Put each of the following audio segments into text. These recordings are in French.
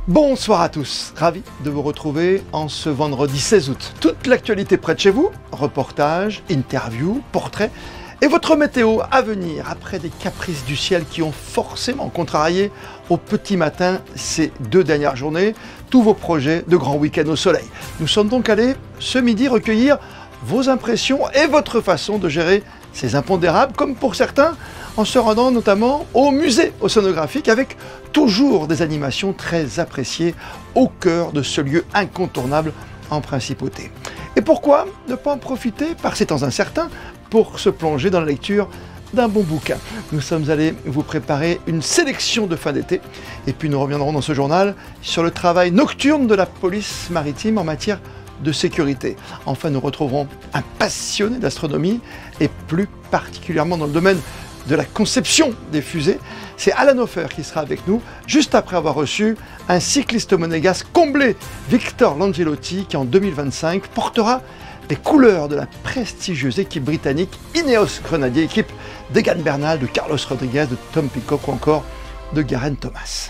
Bonsoir à tous, ravi de vous retrouver en ce vendredi 16 août. Toute l'actualité près de chez vous, reportages, interviews, portraits et votre météo à venir après des caprices du ciel qui ont forcément contrarié au petit matin ces 2 dernières journées tous vos projets de grand week-end au soleil. Nous sommes donc allés ce midi recueillir vos impressions et votre façon de gérer ces impondérables, comme pour certains, en se rendant notamment au musée océanographique avec toujours des animations très appréciées au cœur de ce lieu incontournable en principauté. Et pourquoi ne pas en profiter par ces temps incertains pour se plonger dans la lecture d'un bon bouquin? Nous sommes allés vous préparer une sélection de fin d'été et puis nous reviendrons dans ce journal sur le travail nocturne de la police maritime en matière de sécurité. Enfin, nous retrouverons un passionné d'astronomie et plus particulièrement dans le domaine de la conception des fusées. C'est Alan Hofer qui sera avec nous juste après avoir reçu un cycliste monégasque comblé, Victor Langelotti, qui en 2025 portera les couleurs de la prestigieuse équipe britannique Ineos Grenadier, équipe d'Egan Bernal, de Carlos Rodriguez, de Tom Pidcock ou encore de Geraint Thomas.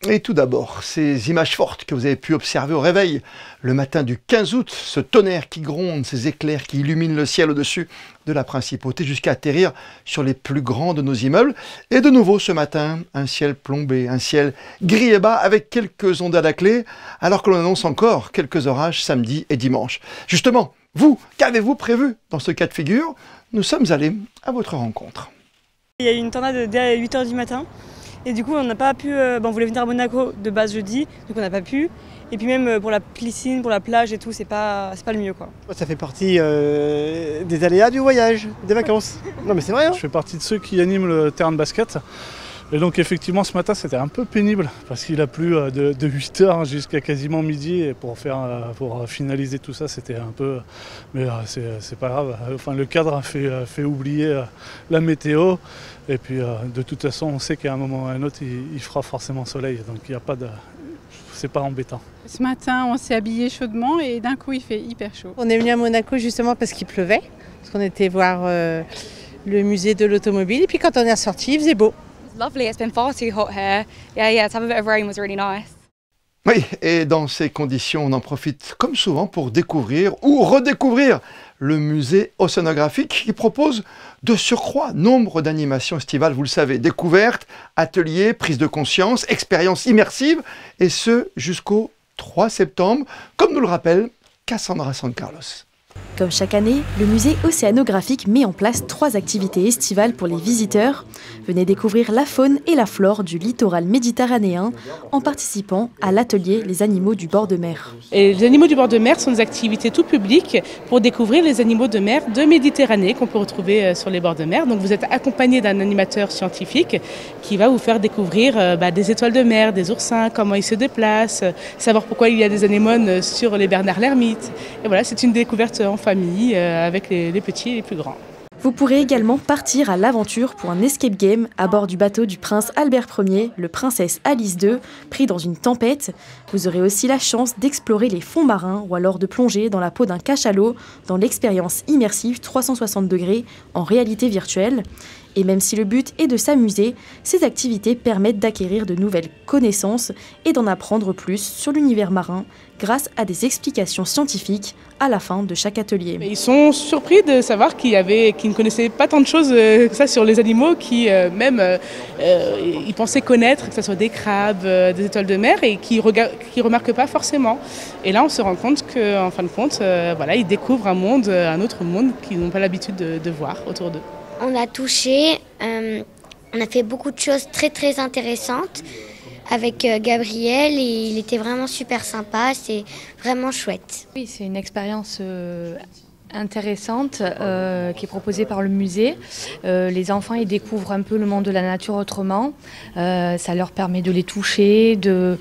Et tout d'abord, ces images fortes que vous avez pu observer au réveil le matin du 15 août, ce tonnerre qui gronde, ces éclairs qui illuminent le ciel au-dessus de la principauté jusqu'à atterrir sur les plus grands de nos immeubles. Et de nouveau ce matin, un ciel plombé, un ciel gris et bas avec quelques ondes à la clé, alors que l'on annonce encore quelques orages samedi et dimanche. Justement, vous, qu'avez-vous prévu dans ce cas de figure? Nous sommes allés à votre rencontre. Il y a eu une tornade dès 8 h du matin. Et du coup, on n'a pas pu. On voulait venir à Monaco de base jeudi, donc on n'a pas pu. Et puis même pour la piscine, pour la plage et tout, c'est pas le mieux, quoi. Ça fait partie des aléas du voyage, des vacances. Non mais c'est vrai. Je fais partie de ceux qui animent le terrain de basket. Et donc effectivement ce matin c'était un peu pénible parce qu'il a plu de 8 h jusqu'à quasiment midi et pour finaliser tout ça c'était un peu... Mais c'est pas grave, enfin, le cadre a fait oublier la météo et puis de toute façon on sait qu'à un moment ou à un autre il fera forcément soleil donc il n'y a pas de... c'est pas embêtant. Ce matin on s'est habillé chaudement et d'un coup il fait hyper chaud. On est venu à Monaco justement parce qu'il pleuvait, parce qu'on était voir le musée de l'automobile et puis quand on est ressorti il faisait beau. Lovely, it's been far too hot here. Yeah, to have a bit of rain was really nice. Oui, et dans ces conditions, on en profite comme souvent pour découvrir ou redécouvrir le musée océanographique qui propose de surcroît nombre d'animations estivales, vous le savez, découvertes, ateliers, prise de conscience, expériences immersives, et ce jusqu'au 3 septembre, comme nous le rappelle Cassandra San Carlos. Comme chaque année, le musée océanographique met en place 3 activités estivales pour les visiteurs. Venez découvrir la faune et la flore du littoral méditerranéen en participant à l'atelier Les animaux du bord de mer. Et les animaux du bord de mer sont des activités tout publiques pour découvrir les animaux de mer de Méditerranée qu'on peut retrouver sur les bords de mer. Donc vous êtes accompagné d'un animateur scientifique qui va vous faire découvrir des étoiles de mer, des oursins, comment ils se déplacent, savoir pourquoi il y a des anémones sur les Bernard l'ermite. Et voilà, c'est une découverte en famille avec les petits et les plus grands. Vous pourrez également partir à l'aventure pour un escape game à bord du bateau du prince Albert Ier, le princesse Alice II, pris dans une tempête. Vous aurez aussi la chance d'explorer les fonds marins ou alors de plonger dans la peau d'un cachalot dans l'expérience immersive 360 degrés en réalité virtuelle. Et même si le but est de s'amuser, ces activités permettent d'acquérir de nouvelles connaissances et d'en apprendre plus sur l'univers marin grâce à des explications scientifiques à la fin de chaque atelier. Ils sont surpris de savoir qu'ils ne connaissaient pas tant de choses que ça sur les animaux, qui ils pensaient connaître, que ce soit des crabes, des étoiles de mer, et qui ne remarquent pas forcément. Et là, on se rend compte qu'en fin de compte, ils découvrent un autre monde qu'ils n'ont pas l'habitude de voir autour d'eux. On a touché, on a fait beaucoup de choses très très intéressantes avec Gabriel et il était vraiment super sympa, c'est vraiment chouette. Oui, c'est une expérience intéressante qui est proposée par le musée. Les enfants ils découvrent un peu le monde de la nature autrement. Ça leur permet de les toucher, de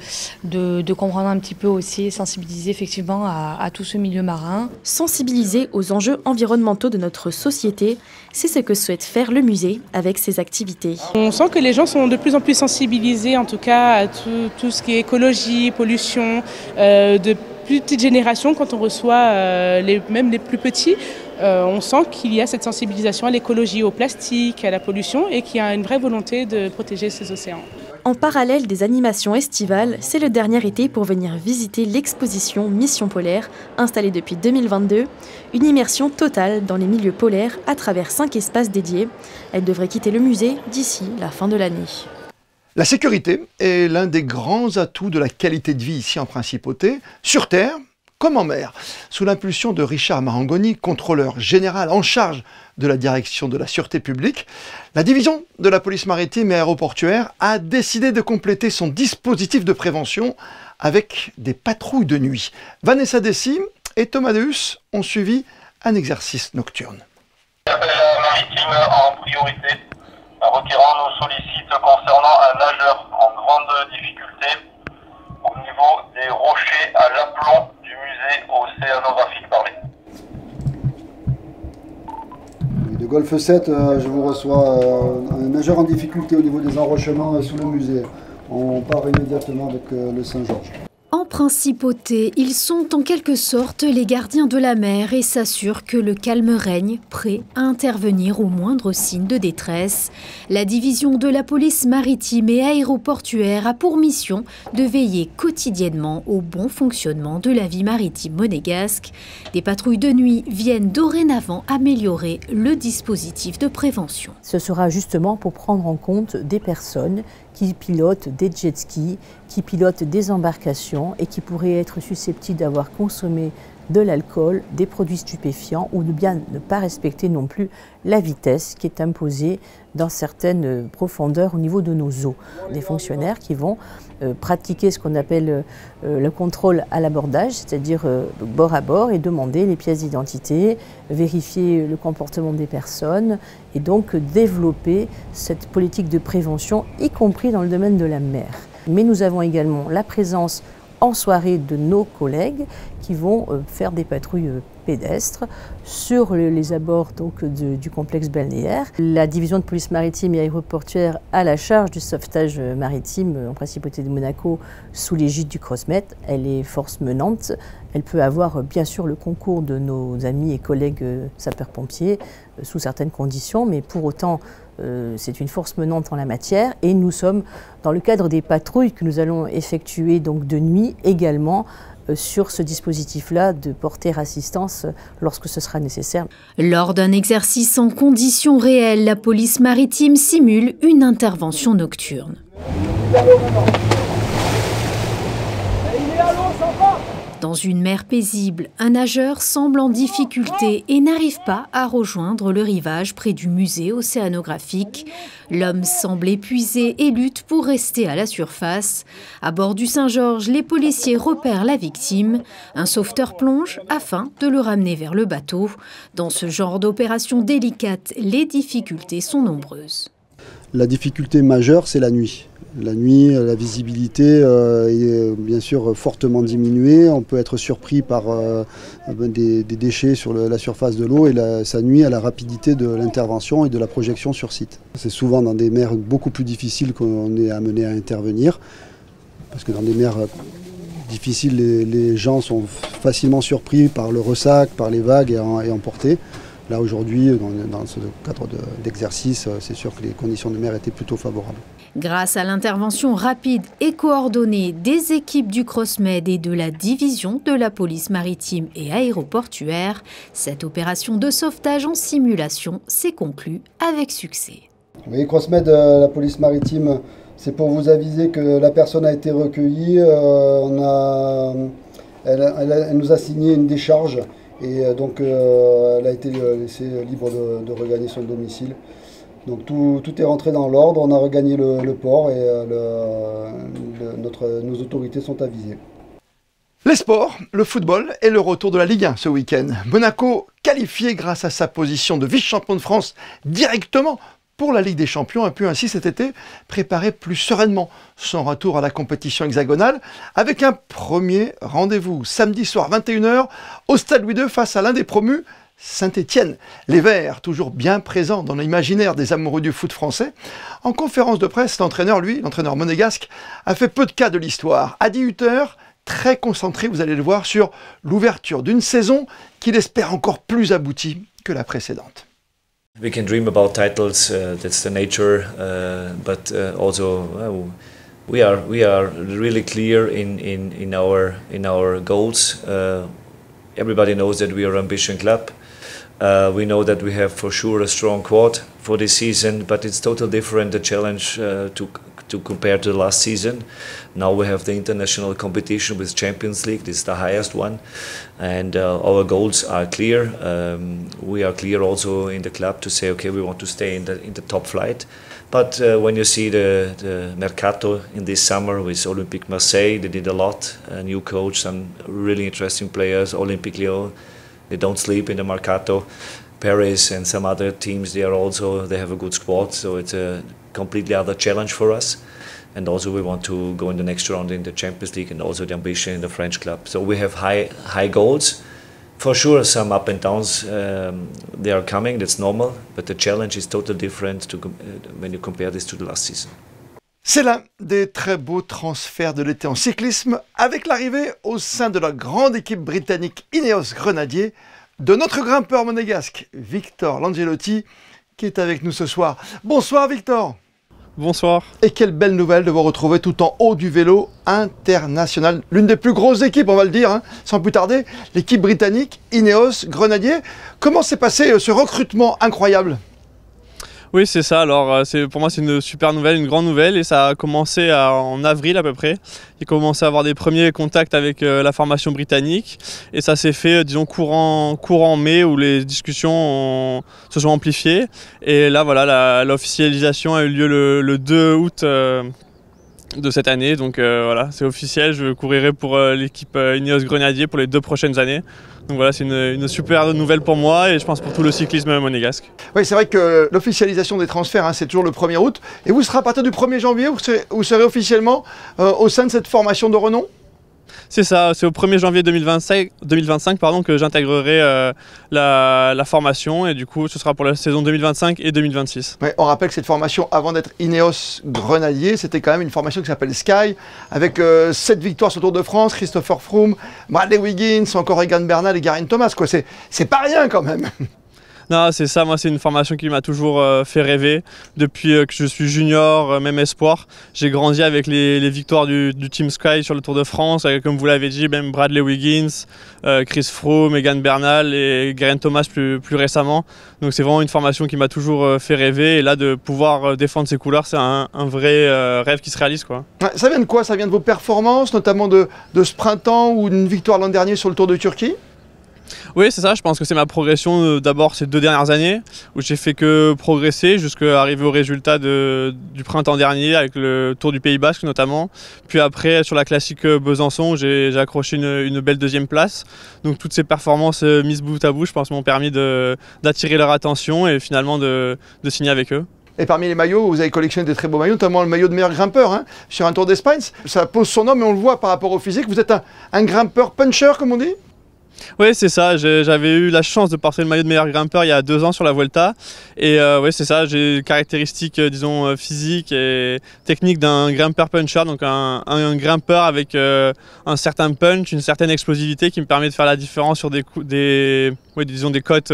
comprendre un petit peu aussi et sensibiliser effectivement à tout ce milieu marin. Sensibiliser aux enjeux environnementaux de notre société, c'est ce que souhaite faire le musée avec ses activités. On sent que les gens sont de plus en plus sensibilisés en tout cas à tout ce qui est écologie, pollution, de plus petite génération, quand on reçoit même les plus petits, on sent qu'il y a cette sensibilisation à l'écologie, au plastique, à la pollution et qu'il y a une vraie volonté de protéger ces océans. En parallèle des animations estivales, c'est le dernier été pour venir visiter l'exposition Mission Polaire, installée depuis 2022. Une immersion totale dans les milieux polaires à travers 5 espaces dédiés. Elle devrait quitter le musée d'ici la fin de l'année. La sécurité est l'un des grands atouts de la qualité de vie ici en Principauté, sur terre comme en mer. Sous l'impulsion de Richard Marangoni, contrôleur général en charge de la direction de la sûreté publique, la division de la police maritime et aéroportuaire a décidé de compléter son dispositif de prévention avec des patrouilles de nuit. Vanessa Dessy et Thomas Deus ont suivi un exercice nocturne. L'appel maritime en priorité. Un requérant nous sollicite concernant un nageur en grande difficulté au niveau des rochers à l'aplomb du musée océanographique parlé. De Golfe 7, je vous reçois un nageur en difficulté au niveau des enrochements sous le musée. On part immédiatement avec le Saint-Georges. En Principauté, ils sont en quelque sorte les gardiens de la mer et s'assurent que le calme règne, prêts à intervenir au moindre signe de détresse. La division de la police maritime et aéroportuaire a pour mission de veiller quotidiennement au bon fonctionnement de la vie maritime monégasque. Des patrouilles de nuit viennent dorénavant améliorer le dispositif de prévention. Ce sera justement pour prendre en compte des personnes qui pilotent des jet skis, qui pilotent des embarcations et qui pourraient être susceptibles d'avoir consommé de l'alcool, des produits stupéfiants ou de bien ne pas respecter non plus la vitesse qui est imposée dans certaines profondeurs au niveau de nos eaux. Des fonctionnaires qui vont pratiquer ce qu'on appelle le contrôle à l'abordage, c'est-à-dire bord à bord et demander les pièces d'identité, vérifier le comportement des personnes et donc développer cette politique de prévention, y compris dans le domaine de la mer. Mais nous avons également la présence en soirée de nos collègues qui vont faire des patrouilles pédestres sur les abords donc, du complexe balnéaire. La division de police maritime et aéroportuaire a la charge du sauvetage maritime en Principauté de Monaco sous l'égide du CROSMET. Elle est force menante. Elle peut avoir bien sûr le concours de nos amis et collègues sapeurs-pompiers sous certaines conditions, mais pour autant c'est une force menante en la matière et nous sommes dans le cadre des patrouilles que nous allons effectuer donc de nuit également sur ce dispositif-là de porter assistance lorsque ce sera nécessaire. Lors d'un exercice en conditions réelles, la police maritime simule une intervention nocturne. Dans une mer paisible, un nageur semble en difficulté et n'arrive pas à rejoindre le rivage près du musée océanographique. L'homme semble épuisé et lutte pour rester à la surface. À bord du Saint-Georges, les policiers repèrent la victime. Un sauveteur plonge afin de le ramener vers le bateau. Dans ce genre d'opération délicate, les difficultés sont nombreuses. La difficulté majeure, c'est la nuit. La nuit, la visibilité est bien sûr fortement diminuée. On peut être surpris par des déchets sur la surface de l'eau et ça nuit à la rapidité de l'intervention et de la projection sur site. C'est souvent dans des mers beaucoup plus difficiles qu'on est amené à intervenir. Parce que dans des mers difficiles, les gens sont facilement surpris par le ressac, par les vagues et emportés. Là aujourd'hui, dans ce cadre d'exercice, c'est sûr que les conditions de mer étaient plutôt favorables. Grâce à l'intervention rapide et coordonnée des équipes du CROSMED et de la division de la police maritime et aéroportuaire, cette opération de sauvetage en simulation s'est conclue avec succès. Oui, CROSMED, la police maritime, c'est pour vous aviser que la personne a été recueillie. Elle nous a signé une décharge. Et donc elle a été laissée libre de regagner son domicile. Donc tout est rentré dans l'ordre, on a regagné le port et nos autorités sont avisées. Les sports, le football et le retour de la Ligue 1 ce week-end. Monaco qualifié grâce à sa position de vice-champion de France directement pour la Ligue des Champions a pu ainsi cet été préparer plus sereinement son retour à la compétition hexagonale avec un premier rendez-vous samedi soir 21 h au Stade Louis II face à l'un des promus, Saint-Étienne. Les Verts, toujours bien présents dans l'imaginaire des amoureux du foot français. En conférence de presse, l'entraîneur monégasque, a fait peu de cas de l'histoire. À 18 h, très concentré, vous allez le voir, sur l'ouverture d'une saison qu'il espère encore plus aboutie que la précédente. We can dream about titles, that's the nature, but also We are really clear in our goals. Everybody knows that we are an ambition club. We know that we have for sure a strong squad for this season, but it's totally different, the challenge to compare to the last season. Now we have the international competition with Champions League, this is the highest one, and our goals are clear. We are clear also in the club to say, okay, we want to stay in the top flight. But when you see the Mercato in this summer with Olympique Marseille, they did a lot, a new coach, some really interesting players, Olympique Lyon, they don't sleep in the Mercato. Paris and some other teams, they have a good squad, so it's a completely other challenge for us. And also we want to go in the next round in the Champions League and also the ambition in the French club. So we have high goals. For sure, some up and downs, they are coming, that's normal, but the challenge is totally different when you compare this to the last season. C'est l'un des très beaux transferts de l'été en cyclisme, avec l'arrivée au sein de la grande équipe britannique Ineos Grenadier de notre grimpeur monégasque Victor Langelotti, qui est avec nous ce soir. Bonsoir Victor. Bonsoir. Et quelle belle nouvelle de vous retrouver tout en haut du vélo international. L'une des plus grosses équipes, on va le dire, hein, sans plus tarder, l'équipe britannique Ineos Grenadier. Comment s'est passé ce recrutement incroyable ? Oui, c'est ça. Alors, pour moi, c'est une super nouvelle, une grande nouvelle. Et ça a commencé en avril à peu près. J'ai commencé à avoir des premiers contacts avec la formation britannique. Et ça s'est fait, disons, courant mai, où les discussions se sont amplifiées. Et là, voilà, l'officialisation a eu lieu le 2 août de cette année. Donc voilà, c'est officiel. Je courirai pour l'équipe Ineos Grenadier pour les 2 prochaines années. Donc voilà, c'est une super nouvelle pour moi et je pense pour tout le cyclisme monégasque. Oui, c'est vrai que l'officialisation des transferts, hein, c'est toujours le 1er août. Et vous serez à partir du 1er janvier, vous serez officiellement au sein de cette formation de renom ? C'est ça, c'est au 1er janvier 2025 que j'intégrerai la formation et du coup ce sera pour la saison 2025 et 2026. Ouais, on rappelle que cette formation, avant d'être Ineos Grenadier, c'était quand même une formation qui s'appelle Sky, avec 7 victoires sur le Tour de France, Christopher Froome, Bradley Wiggins, encore Egan Bernal et Geraint Thomas. C'est pas rien quand même. Non, c'est ça, moi c'est une formation qui m'a toujours fait rêver. Depuis que je suis junior, même espoir, j'ai grandi avec les victoires du Team Sky sur le Tour de France, avec, comme vous l'avez dit, même Bradley Wiggins, Chris Froome, Egan Bernal et Geraint Thomas plus récemment. Donc c'est vraiment une formation qui m'a toujours fait rêver et là de pouvoir défendre ses couleurs, c'est un vrai rêve qui se réalise, quoi. Ça vient de quoi? Ça vient de vos performances, notamment de ce printemps ou d'une victoire l'an dernier sur le Tour de Turquie? Oui, c'est ça, je pense que c'est ma progression d'abord ces 2 dernières années où j'ai fait que progresser jusqu'à arriver au résultat du printemps dernier avec le Tour du Pays Basque notamment. Puis après sur la classique Besançon, j'ai accroché une belle 2e place. Donc toutes ces performances mises bout à bout, je pense, m'ont permis d'attirer leur attention et finalement de signer avec eux. Et parmi les maillots, vous avez collectionné des très beaux maillots, notamment le maillot de meilleur grimpeur hein, sur un Tour d'Espagne. Ça pose son nom, mais on le voit par rapport au physique. Vous êtes un grimpeur puncher, comme on dit? Oui, c'est ça. J'avais eu la chance de porter le maillot de meilleur grimpeur il y a 2 ans sur la Vuelta. Et oui, c'est ça. J'ai des caractéristiques, disons, physiques et techniques d'un grimpeur puncher. Donc un grimpeur avec un certain punch, une certaine explosivité qui me permet de faire la différence sur des côtes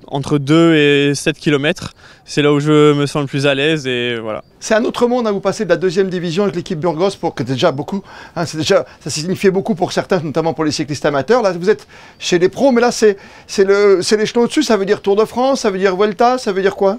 entre 2 et 7 km. C'est là où je me sens le plus à l'aise et voilà. C'est un autre monde, hein, vous passez de la 2e division avec l'équipe Burgos, que déjà beaucoup, hein, ça signifiait beaucoup pour certains, notamment pour les cyclistes amateurs. Là, vous êtes chez les pros, mais là, c'est l'échelon au-dessus, ça veut dire Tour de France, ça veut dire Vuelta, ça veut dire quoi?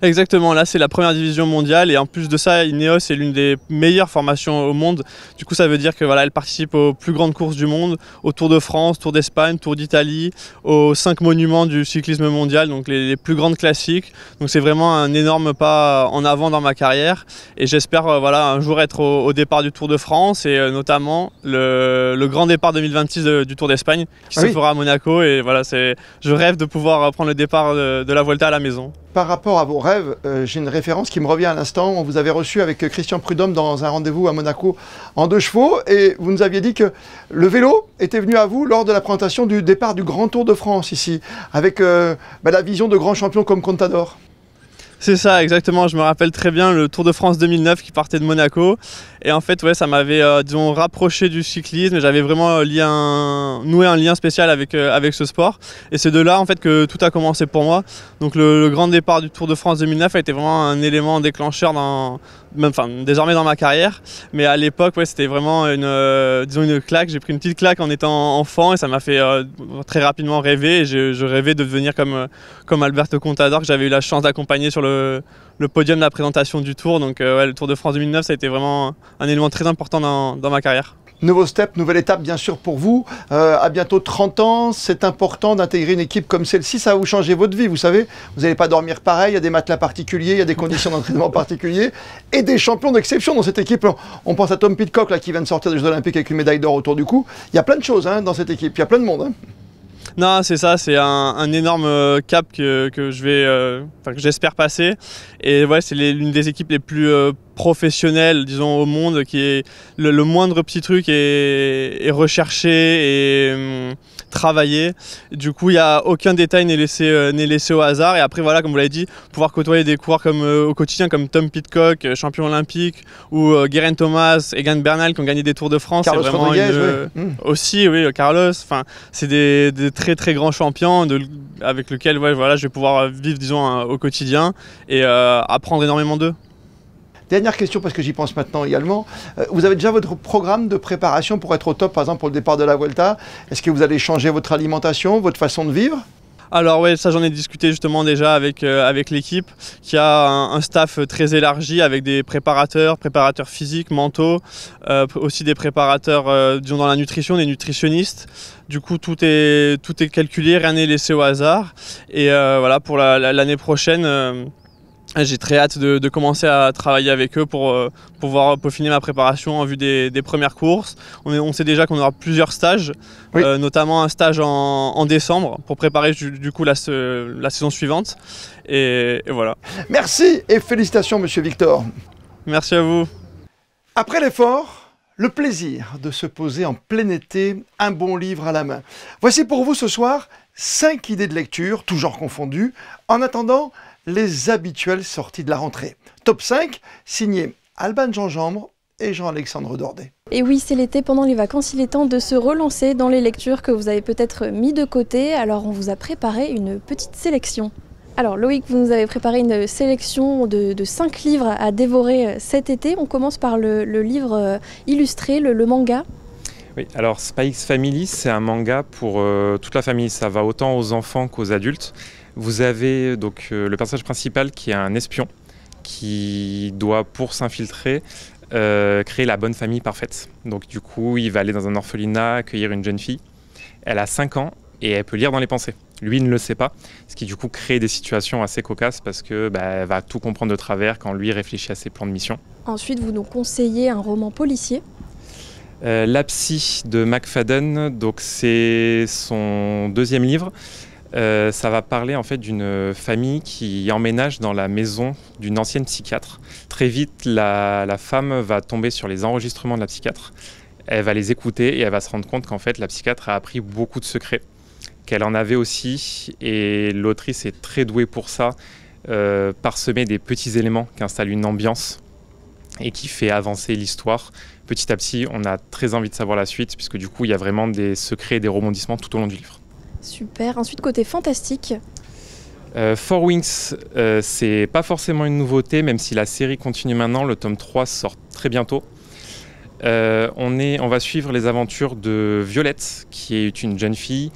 Exactement, là c'est la première division mondiale et en plus de ça, Ineos est l'une des meilleures formations au monde. Du coup ça veut dire que voilà, elle participe aux plus grandes courses du monde, au Tour de France, Tour d'Espagne, Tour d'Italie, aux 5 monuments du cyclisme mondial, donc les plus grandes classiques. Donc c'est vraiment un énorme pas en avant dans ma carrière et j'espère voilà, un jour être au départ du Tour de France et notamment le grand départ 2026 du Tour d'Espagne qui se fera à Monaco et voilà, je rêve de pouvoir prendre le départ de la Vuelta à la maison. Par rapport à vos rêves, j'ai une référence qui me revient à l'instant. On vous avait reçu avec Christian Prudhomme dans un rendez-vous à Monaco en 2 chevaux et vous nous aviez dit que le vélo était venu à vous lors de la présentation du départ du Grand Tour de France ici, avec la vision de grands champions comme Contador. C'est ça, exactement. Je me rappelle très bien le Tour de France 2009 qui partait de Monaco. Et en fait, ouais, ça m'avait, disons, rapproché du cyclisme. J'avais vraiment noué un lien spécial avec ce sport. Et c'est de là, en fait, que tout a commencé pour moi. Donc le grand départ du Tour de France 2009 a été vraiment un élément déclencheur dans désormais dans ma carrière. Mais à l'époque, ouais, c'était vraiment une claque. J'ai pris une petite claque en étant enfant et ça m'a fait très rapidement rêver. Et je rêvais de devenir comme Alberto Contador, que j'avais eu la chance d'accompagner sur le podium de la présentation du Tour. Donc le Tour de France 2009, ça a été vraiment un élément très important dans ma carrière. Nouveau step, nouvelle étape bien sûr pour vous. À bientôt 30 ans, c'est important d'intégrer une équipe comme celle-ci. Ça va vous changer votre vie, vous savez. Vous n'allez pas dormir pareil, il y a des matelas particuliers, il y a des conditions d'entraînement particulières et des champions d'exception dans cette équipe. On pense à Tom Pidcock là, qui vient de sortir des Jeux Olympiques avec une médaille d'or autour du cou. Il y a plein de choses dans cette équipe, il y a plein de monde. Non, c'est ça, c'est un énorme cap que j'espère passer. Et ouais, c'est l'une des équipes les plus professionnelles, disons, au monde, qui est le moindre petit truc est recherché et travaillé. Du coup, il n'y a aucun détail n'est laissé au hasard. Et après, voilà, comme vous l'avez dit, pouvoir côtoyer des coureurs au quotidien comme Tom Pidcock, champion olympique, ou Geraint Thomas, Egan Bernal qui ont gagné des Tours de France. Carlos c'est vraiment Rodriguez, aussi, oui, Carlos. Enfin, c'est des très très grands champions avec lesquels je vais pouvoir vivre, disons, au quotidien et apprendre énormément d'eux. Dernière question, parce que j'y pense maintenant également. Vous avez déjà votre programme de préparation pour être au top, par exemple pour le départ de la Vuelta. Est-ce que vous allez changer votre alimentation, votre façon de vivre ? Alors oui, ça j'en ai discuté justement déjà avec l'équipe qui a un staff très élargi avec des préparateurs physiques, mentaux, aussi des préparateurs disons dans la nutrition, des nutritionnistes. Du coup tout est calculé, rien n'est laissé au hasard. Et voilà, pour l'année prochaine, j'ai très hâte de commencer à travailler avec eux pour pouvoir peaufiner ma préparation en vue des premières courses. On sait déjà qu'on aura plusieurs stages, oui. Notamment un stage en décembre pour préparer du coup la saison suivante. Et voilà. Merci et félicitations Monsieur Victor. Merci à vous. Après l'effort, le plaisir de se poser en plein été, un bon livre à la main. Voici pour vous ce soir 5 idées de lecture, tous genres confondus. En attendant, les habituelles sorties de la rentrée. Top 5, signé Alban Gingembre et Jean-Alexandre Dordet. Et oui, c'est l'été, pendant les vacances, il est temps de se relancer dans les lectures que vous avez peut-être mis de côté. Alors on vous a préparé une petite sélection. Alors Loïc, vous nous avez préparé une sélection de 5 livres à dévorer cet été. On commence par le livre illustré, le manga. Oui, alors Spy X Family, c'est un manga pour toute la famille. Ça va autant aux enfants qu'aux adultes. Vous avez donc le personnage principal qui est un espion qui doit, pour s'infiltrer, créer la bonne famille parfaite. Donc du coup, il va aller dans un orphelinat, accueillir une jeune fille. Elle a 5 ans et elle peut lire dans les pensées. Lui ne le sait pas, ce qui du coup crée des situations assez cocasses parce que elle va tout comprendre de travers quand lui réfléchit à ses plans de mission. Ensuite, vous nous conseillez un roman policier. La Psy de McFadden, donc c'est son 2e livre. Ça va parler en fait d'une famille qui emménage dans la maison d'une ancienne psychiatre. Très vite, la femme va tomber sur les enregistrements de la psychiatre. Elle va les écouter et elle va se rendre compte qu'en fait la psychiatre a appris beaucoup de secrets, qu'elle en avait aussi, et l'autrice est très douée pour ça, parsemer des petits éléments qui installent une ambiance et qui fait avancer l'histoire. Petit à petit, on a très envie de savoir la suite puisque du coup il y a vraiment des secrets et des rebondissements tout au long du livre. Super. Ensuite, côté fantastique. Four Wings, c'est pas forcément une nouveauté, même si la série continue maintenant. Le tome 3 sort très bientôt. On va suivre les aventures de Violette, qui est une jeune fille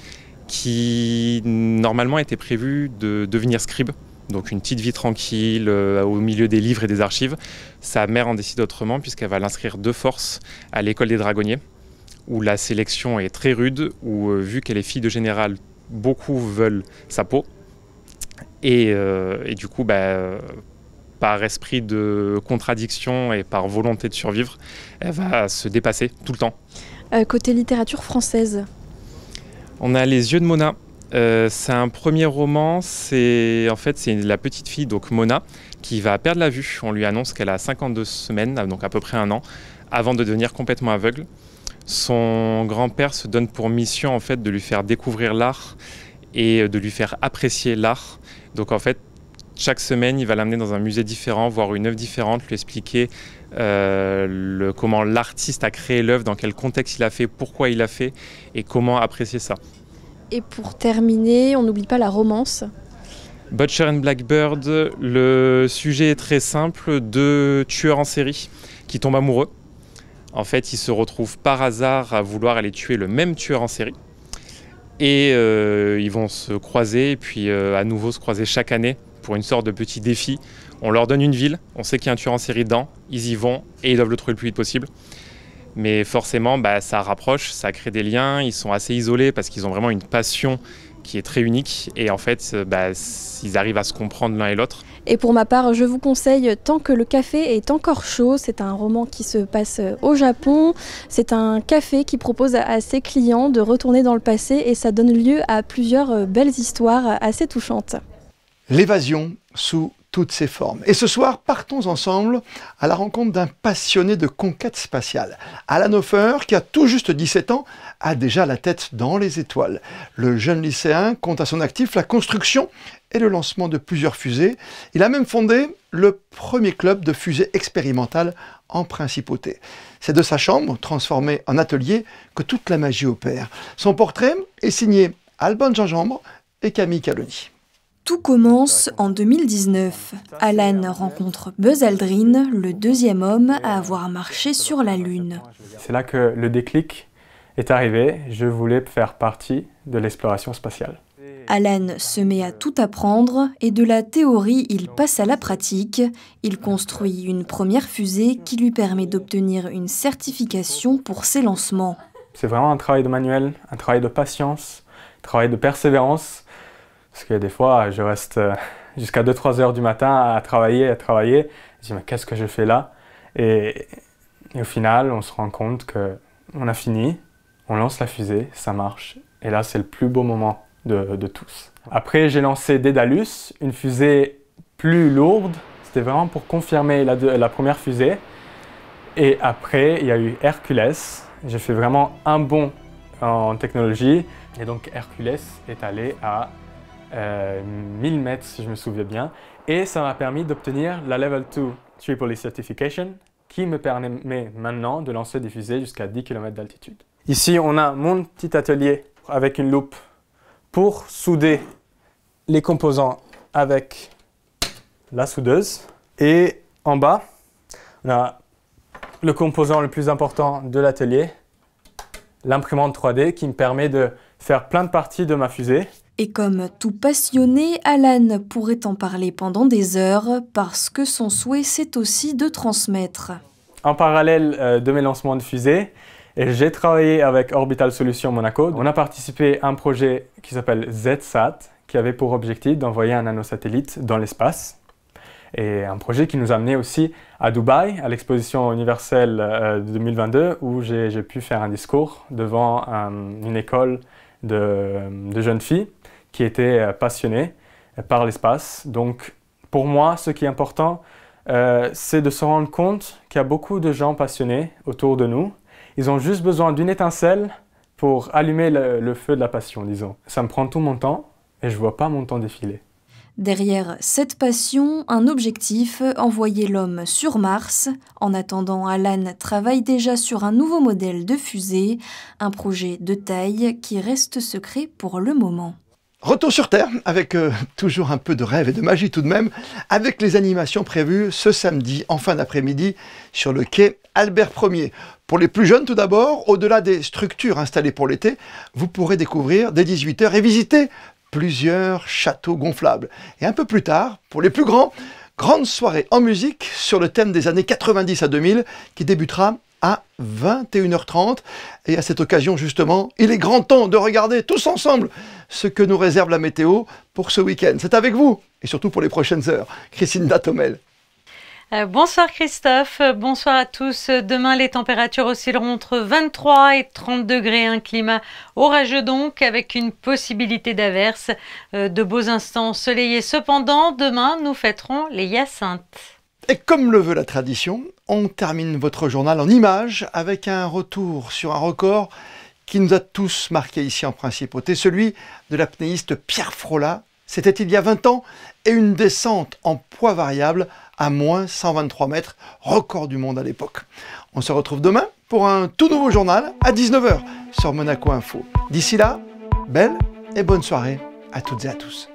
qui normalement était prévue de devenir scribe. Donc une petite vie tranquille au milieu des livres et des archives. Sa mère en décide autrement puisqu'elle va l'inscrire de force à l'école des dragonniers, où la sélection est très rude, où vu qu'elle est fille de général, beaucoup veulent sa peau. Et du coup, par esprit de contradiction et par volonté de survivre, elle va se dépasser tout le temps. Côté littérature française. On a Les Yeux de Mona. C'est un premier roman, c'est la petite fille, donc Mona, qui va perdre la vue. On lui annonce qu'elle a 52 semaines, donc à peu près un an, avant de devenir complètement aveugle. Son grand-père se donne pour mission en fait de lui faire découvrir l'art et de lui faire apprécier l'art. Donc en fait, chaque semaine, il va l'amener dans un musée différent, voir une œuvre différente, lui expliquer comment l'artiste a créé l'œuvre, dans quel contexte il a fait, pourquoi il l'a fait et comment apprécier ça. Et pour terminer, on n'oublie pas la romance. Butcher and Blackbird, le sujet est très simple, 2 tueurs en série qui tombent amoureux. En fait, ils se retrouvent par hasard à vouloir aller tuer le même tueur en série. Et ils vont se croiser et puis à nouveau se croiser chaque année pour une sorte de petit défi. On leur donne une ville, on sait qu'il y a un tueur en série dedans, ils y vont et ils doivent le trouver le plus vite possible. Mais forcément, ça rapproche, ça crée des liens, ils sont assez isolés parce qu'ils ont vraiment une passion qui est très unique et en fait, ils arrivent à se comprendre l'un et l'autre. Et pour ma part, je vous conseille Tant que le café est encore chaud. C'est un roman qui se passe au Japon. C'est un café qui propose à ses clients de retourner dans le passé et ça donne lieu à plusieurs belles histoires assez touchantes. L'évasion sous toutes ses formes. Et ce soir, partons ensemble à la rencontre d'un passionné de conquête spatiale. Alan Hofer, qui a tout juste 17 ans, a déjà la tête dans les étoiles. Le jeune lycéen compte à son actif la construction et le lancement de plusieurs fusées. Il a même fondé le premier club de fusées expérimentales en principauté. C'est de sa chambre, transformée en atelier, que toute la magie opère. Son portrait est signé Alban Gingembre et Camille Caloni. Tout commence en 2019. Alan rencontre Buzz Aldrin, le 2e homme à avoir marché sur la Lune. C'est là que le déclic est arrivé. Je voulais faire partie de l'exploration spatiale. Alan se met à tout apprendre et de la théorie, il passe à la pratique. Il construit une première fusée qui lui permet d'obtenir une certification pour ses lancements. C'est vraiment un travail de manuel, un travail de patience, un travail de persévérance. Parce que des fois, je reste jusqu'à 2-3 heures du matin à travailler. Je dis, mais qu'est-ce que je fais là ? Et au final, on se rend compte qu'on a fini, on lance la fusée, ça marche. Et là, c'est le plus beau moment de tous. Après, j'ai lancé Daedalus, une fusée plus lourde. C'était vraiment pour confirmer la première fusée. Et après, il y a eu Hercules. J'ai fait vraiment un bond en technologie. Et donc, Hercules est allé à 1000 mètres si je me souviens bien, et ça m'a permis d'obtenir la Level 2 Tripoli Certification qui me permet maintenant de lancer des fusées jusqu'à 10 km d'altitude. Ici on a mon petit atelier avec une loupe pour souder les composants avec la soudeuse, et en bas on a le composant le plus important de l'atelier, l'imprimante 3D qui me permet de faire plein de parties de ma fusée. Et comme tout passionné, Alan pourrait en parler pendant des heures parce que son souhait, c'est aussi de transmettre. En parallèle de mes lancements de fusées, j'ai travaillé avec Orbital Solutions Monaco. On a participé à un projet qui s'appelle ZSat, qui avait pour objectif d'envoyer un nanosatellite dans l'espace. Et un projet qui nous a amené aussi à Dubaï, à l'exposition universelle de 2022, où j'ai pu faire un discours devant une école de jeunes filles qui étaient passionnées par l'espace. Donc pour moi, ce qui est important, c'est de se rendre compte qu'il y a beaucoup de gens passionnés autour de nous. Ils ont juste besoin d'une étincelle pour allumer le feu de la passion, disons. Ça me prend tout mon temps et je ne vois pas mon temps défiler. Derrière cette passion, un objectif, envoyer l'homme sur Mars. En attendant, Alan travaille déjà sur un nouveau modèle de fusée, un projet de taille qui reste secret pour le moment. Retour sur Terre, avec toujours un peu de rêve et de magie tout de même, avec les animations prévues ce samedi en fin d'après-midi sur le quai Albert Ier. Pour les plus jeunes tout d'abord, au-delà des structures installées pour l'été, vous pourrez découvrir dès 18 h et visiter plusieurs châteaux gonflables. Et un peu plus tard, pour les plus grands, grande soirée en musique sur le thème des années 90 à 2000 qui débutera à 21 h 30. Et à cette occasion, justement, il est grand temps de regarder tous ensemble ce que nous réserve la météo pour ce week-end. C'est avec vous, et surtout pour les prochaines heures. Christine Datomel. Bonsoir Christophe, bonsoir à tous. Demain, les températures oscilleront entre 23 et 30 degrés, un climat orageux donc, avec une possibilité d'averses. De beaux instants ensoleillés cependant. Demain, nous fêterons les Hyacinthes. Et comme le veut la tradition, on termine votre journal en images avec un retour sur un record qui nous a tous marqués ici en Principauté, celui de l'apnéiste Pierre Frolat. C'était il y a 20 ans, et une descente en poids variable à moins 123 mètres, record du monde à l'époque. On se retrouve demain pour un tout nouveau journal à 19 h sur Monaco Info. D'ici là, belle et bonne soirée à toutes et à tous.